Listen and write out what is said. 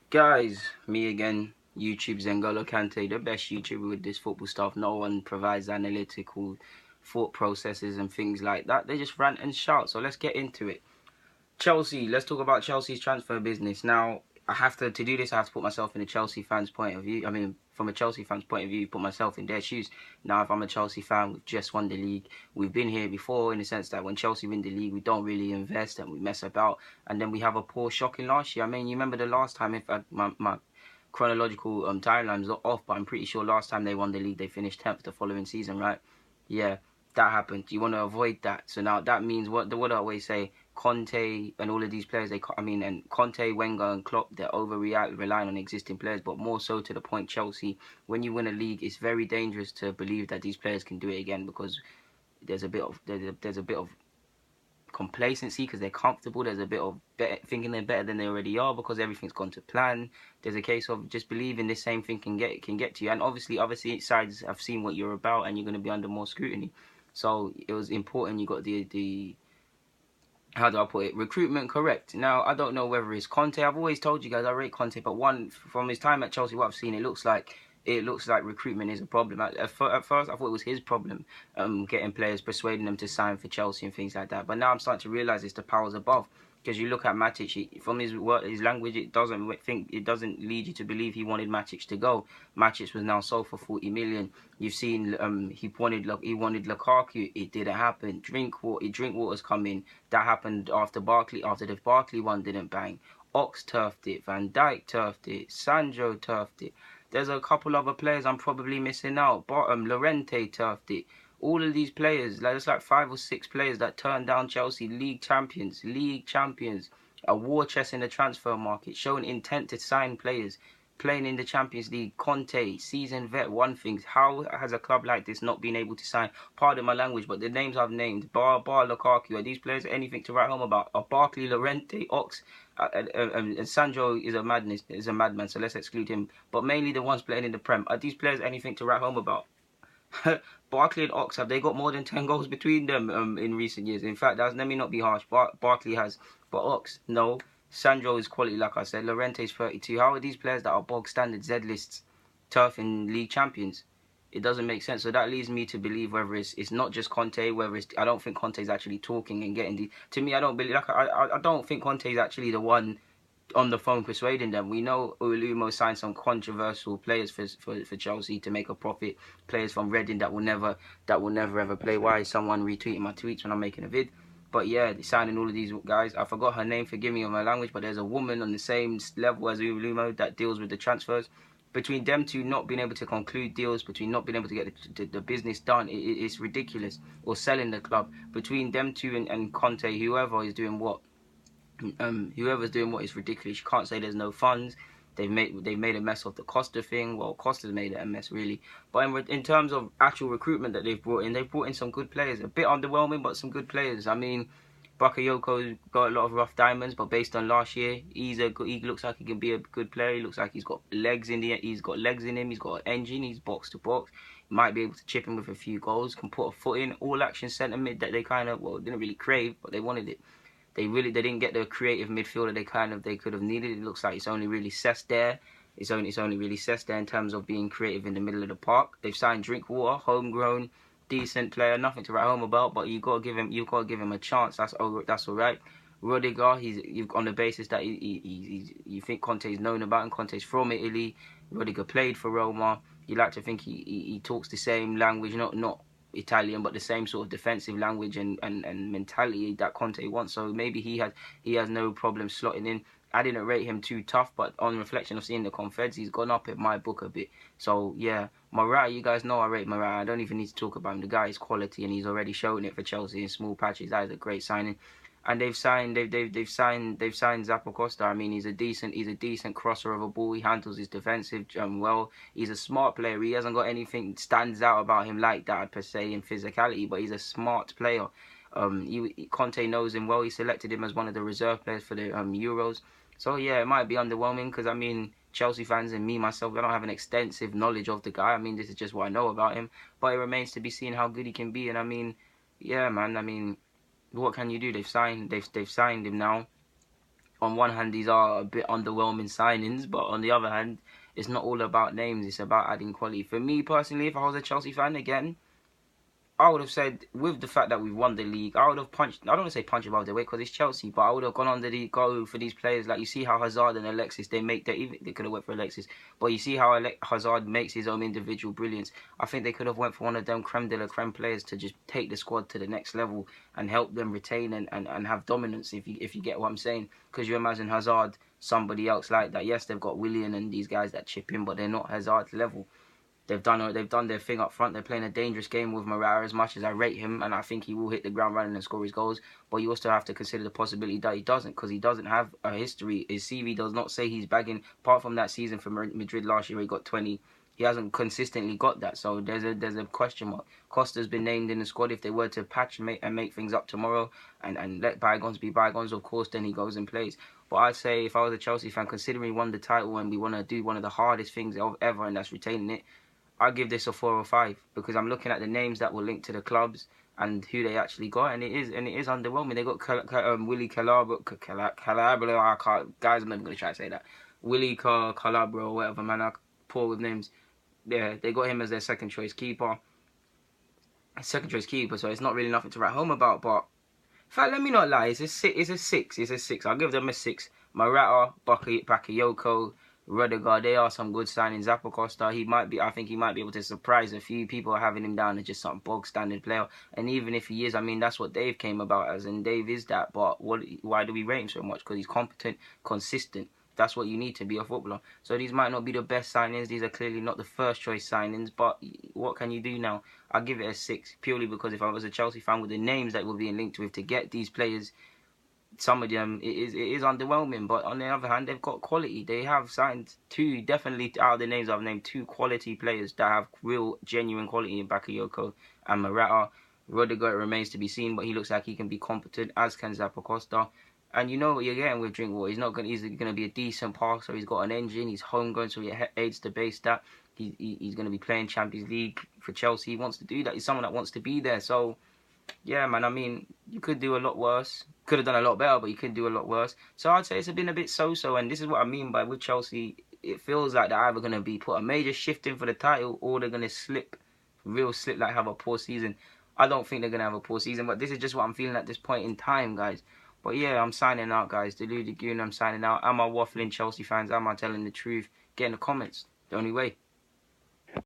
Guys, me again, YouTube Zengolo Kante, the best YouTuber with this football stuff. No one provides analytical thought processes and things like that. They just rant and shout. So let's get into it. Chelsea, let's talk about Chelsea's transfer business. Now, I have to do this, I have to put myself in a Chelsea fan's point of view. I mean, from a Chelsea fan's point of view, put myself in their shoes. Now, if I'm a Chelsea fan, we've just won the league. We've been here before in the sense that when Chelsea win the league, we don't really invest and we mess about. And then we have a poor shocking last year. I mean, you remember the last time, if my chronological timelines are off, but I'm pretty sure last time they won the league, they finished 10th the following season, right? Yeah, that happened. You want to avoid that. So now that means what I always say, Conte and all of these players, and Conte, Wenger and Klopp, they're relying on existing players, but more so to the point Chelsea, when you win a league, it's very dangerous to believe that these players can do it again because there's a bit of complacency because they're comfortable. There's a bit of thinking they're better than they already are because everything's gone to plan. There's a case of just believing this same thing can get to you. And obviously, other sides have seen what you're about, and you're going to be under more scrutiny. So it was important you got the how do I put it? Recruitment correct. Now I don't know whether it's Conte. I've always told you guys I rate Conte, but from his time at Chelsea, what I've seen, it looks like recruitment is a problem. At first, I thought it was his problem, getting players, persuading them to sign for Chelsea and things like that. But now I'm starting to realise it's the powers above. Because you look at Matic, from his language, it doesn't lead you to believe he wanted Matic to go. Matic was now sold for 40 million. You've seen he wanted Lukaku, it didn't happen. Drinkwater's come in, that happened after the Barkley one didn't bang. Ox turfed it, Van Dijk turfed it, Sancho turfed it. There's a couple other players I'm probably missing out. Llorente turfed it. All of these players, there's like 5 or 6 players that turned down Chelsea, league champions, a war chest in the transfer market, showing intent to sign players, playing in the Champions League. Conte, seasoned vet, one thing. How has a club like this not been able to sign? Pardon my language, but the names I've named, Bar Lukaku, are these players anything to write home about? Are Barkley, Llorente, Ox, and Sancho is a madman, so let's exclude him. But mainly the ones playing in the Prem. Are these players anything to write home about? Barkley and Ox, have they got more than 10 goals between them in recent years? In fact, let me not be harsh. Barkley has, but Ox, no. Sandro is quality, like I said. Llorente is 32. How are these players that are bog standard Z lists turf in league champions? It doesn't make sense. So that leads me to believe whether it's not just Conte, I don't think Conte is actually talking and getting the. To me, I don't believe. I don't think Conte is actually the one on the phone persuading them. We know Ulumo signed some controversial players for Chelsea to make a profit. Players from Reading that will never ever play. Why is someone retweeting my tweets when I'm making a vid? But yeah, they're signing all of these guys. I forgot her name, forgive me on my language, but there's a woman on the same level as Ulumo that deals with the transfers. Between them two not being able to conclude deals, between not being able to get the business done, it's ridiculous. Or selling the club. Between them two and Conte, whoever is doing what, whoever's doing what is ridiculous. You can't say there's no funds. They've made a mess of the Costa thing. Well, Costa's made it a mess really. But in terms of actual recruitment that they've brought in some good players. A bit underwhelming, but some good players. I mean, Bakayoko's got a lot of rough diamonds, but based on last year, he looks like he can be a good player. He looks like he's got legs in him. He's got an engine. He's box to box. He might be able to chip in with a few goals. Can put a foot in. All action centre mid that they didn't really crave, but they wanted it. They didn't get the creative midfielder they could have needed. It looks like it's only really Cesc there. It's only really Cesc there in terms of being creative in the middle of the park. They've signed Drinkwater, homegrown, decent player, nothing to write home about, but you've got to give him a chance. That's all right. Rudiger, you've on the basis that you think Conte is known about, and Conte's from Italy. Rudiger played for Roma. You like to think he talks the same language, not Italian, but the same sort of defensive language and mentality that Conte wants. So maybe he has no problem slotting in. I didn't rate him too tough, but on reflection of seeing the Confeds, he's gone up in my book a bit. So yeah, Morata, you guys know I rate Morata. I don't even need to talk about him. The guy is quality, and he's already shown it for Chelsea in small patches. That is a great signing. And they've signed Zappa Costa. I mean, he's a decent crosser of a ball. He handles his defensive well. He's a smart player. He hasn't got anything that stands out about him like that per se in physicality, but he's a smart player. Conte knows him well. He selected him as one of the reserve players for the Euros. So yeah, it might be underwhelming because I mean, Chelsea fans and me myself, I don't have an extensive knowledge of the guy. I mean, this is just what I know about him. But it remains to be seen how good he can be. And I mean, yeah, man. I mean, what can you do? They've signed him now on one hand, these are a bit underwhelming signings, but on the other hand, it's not all about names. It's about adding quality. For me personally, if I was a Chelsea fan again, I would have said, with the fact that we've won the league, I would have punched, I don't want to say punch above their weight because it's Chelsea, but I would have gone on the go for these players. Like, you see how Hazard and Alexis, they could have went for Alexis, but you see how Hazard makes his own individual brilliance. I think they could have went for one of them creme de la creme players to just take the squad to the next level and help them retain and have dominance, if you get what I'm saying. Because you imagine Hazard, somebody else like that. Yes, they've got Willian and these guys that chip in, but they're not Hazard's level. They've done their thing up front. They're playing a dangerous game with Morata, as much as I rate him, and I think he will hit the ground running and score his goals. But you also have to consider the possibility that he doesn't, because he doesn't have a history. His CV does not say he's bagging. Apart from that season for Madrid last year, where he got 20. He hasn't consistently got that, so there's a question mark. Costa's been named in the squad. If they were to patch and make things up tomorrow and let bygones be bygones, of course, then he goes and plays. But I'd say, if I was a Chelsea fan, considering we won the title and we want to do one of the hardest things ever, and that's retaining it, I'd give this a 4 or 5, because I'm looking at the names that were linked to the clubs and who they actually got, and it is underwhelming. They got Willy Calabro, guys, I'm never gonna try to say that. Willy Calabro or whatever, man. I'm poor with names. Yeah, they got him as their second choice keeper. So it's not really nothing to write home about. But in fact, let me not lie, it's a 6. I'll give them a 6. Morata, Bakayoko, Rudiger, they are some good signings. Zappacosta, I think he might be able to surprise a few people having him down as just some bog standard player. And even if he is, I mean, that's what Dave came about as, and Dave is that. But why do we rate him so much? Because he's competent, consistent. That's what you need to be a footballer. So these might not be the best signings. These are clearly not the first choice signings. But what can you do now? I'll give it a 6, purely because if I was a Chelsea fan, with the names that we're being linked with to get these players, some of them, it is underwhelming. But on the other hand, they've got quality. They have signed 2, definitely out of the names I've named, 2 quality players that have real, genuine quality in Bakayoko and Morata. Rudiger remains to be seen, but he looks like he can be competent, as can Zappacosta. And you know what you're getting with Drinkwater. He's going to be a decent passer. He's got an engine. He's homegrown, so he aids the base that. He's going to be playing Champions League for Chelsea. He wants to do that. He's someone that wants to be there. So, yeah, man, I mean, you could do a lot worse. Could have done a lot better, but you could do a lot worse. So I'd say it's been a bit so-so, and this is what I mean by, with Chelsea, it feels like they're either going to be put a major shift in for the title, or they're going to slip, like have a poor season. I don't think they're going to have a poor season, but this is just what I'm feeling at this point in time, guys. But yeah, I'm signing out, guys. Deluded Goon, I'm signing out. Am I waffling, Chelsea fans? Am I telling the truth? Get in the comments. The only way.